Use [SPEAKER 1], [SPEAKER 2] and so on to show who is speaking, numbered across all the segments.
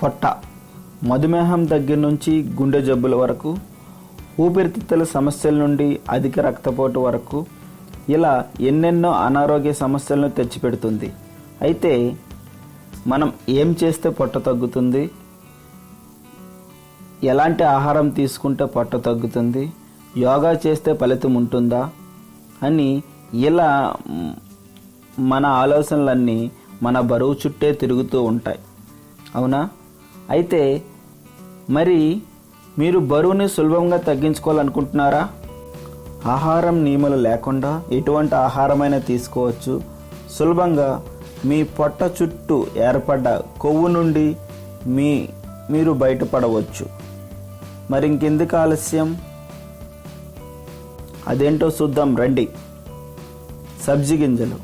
[SPEAKER 1] పొట్ట, మధుమేహం దగ్గర నుంచి గుండె జబ్బుల వరకు, ఊపిరితిత్తుల సమస్యల నుండి అధిక రక్తపోటు వరకు ఇలా ఎన్నెన్నో అనారోగ్య సమస్యలను తెచ్చిపెడుతుంది. అయితే మనం ఏం చేస్తే పొట్ట తగ్గుతుంది, ఎలాంటి ఆహారం తీసుకుంటే పొట్ట తగ్గుతుంది, యోగా చేస్తే ఫలితం ఉంటుందా అని ఇలా మన ఆలోచనలన్నీ మన బరువు చుట్టే తిరుగుతూ ఉంటాయి, అవునా? అయితే మరి మీరు బరువుని సులభంగా తగ్గించుకోవాలనుకుంటున్నారా? ఆహారం నియమాలు లేకుండా ఎటువంటి ఆహారమైనా తీసుకోవచ్చు. సులభంగా మీ పొట్ట చుట్టూ ఏర్పడ్డ కొవ్వు నుండి మీరు బయటపడవచ్చు. మరి ఇంకెందుకు ఆలస్యం, అదేంటో చూద్దాం రండి. సబ్జీ గింజలు,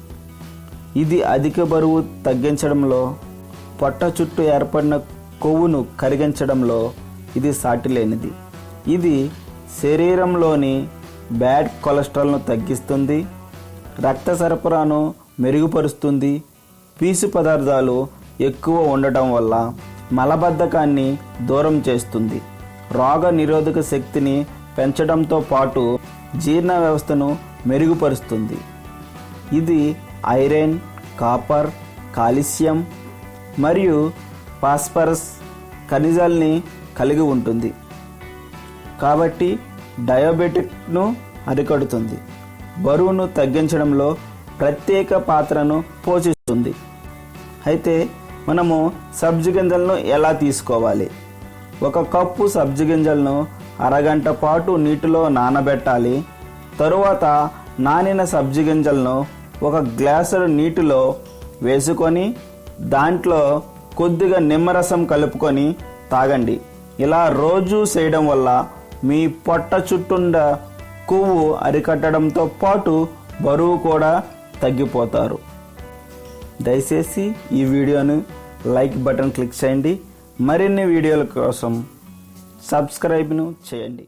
[SPEAKER 1] ఇది అధిక బరువు తగ్గించడంలో, పొట్ట చుట్టూ ఏర్పడిన కొవ్వును కరిగించడంలో ఇది సాటిలేనిది. ఇది శరీరంలోని బ్యాడ్ కొలెస్ట్రాల్ను తగ్గిస్తుంది, రక్త సరఫరాను మెరుగుపరుస్తుంది, పీసు పదార్థాలు ఎక్కువ ఉండటం వల్ల మలబద్ధకాన్ని దూరం చేస్తుంది, రోగ నిరోధక శక్తిని పెంచడంతో పాటు జీర్ణ వ్యవస్థను మెరుగుపరుస్తుంది. ఇది ఐరన్, కాపర్, కాల్షియం మరియు ఫాస్ఫరస్ ఖనిజాల్ని కలిగి ఉంటుంది. కాబట్టి డయాబెటిక్ను అరికడుతుంది, బరువును తగ్గించడంలో ప్రత్యేక పాత్రను పోషిస్తుంది. అయితే మనము సబ్జీ గింజలను ఎలా తీసుకోవాలి? 1 కప్పు సబ్జీ గింజలను అరగంట పాటు నీటిలో నానబెట్టాలి. తరువాత నానిన సబ్జీ గింజలను 1 గ్లాసుల నీటిలో వేసుకొని దాంట్లో కొద్దిగా నిమ్మరసం కలుపుకొని తాగండి. ఇలా రోజు చేయడం వల్ల మీ పొట్ట చుట్టూండ కొవ్వు అరికట్టడంతో పాటు బరువు కూడా తగ్గిపోతారు. దయచేసి ఈ వీడియోను లైక్ బటన్ క్లిక్ చేయండి. మరిన్ని వీడియోల కోసం సబ్స్క్రైబ్ను చేయండి.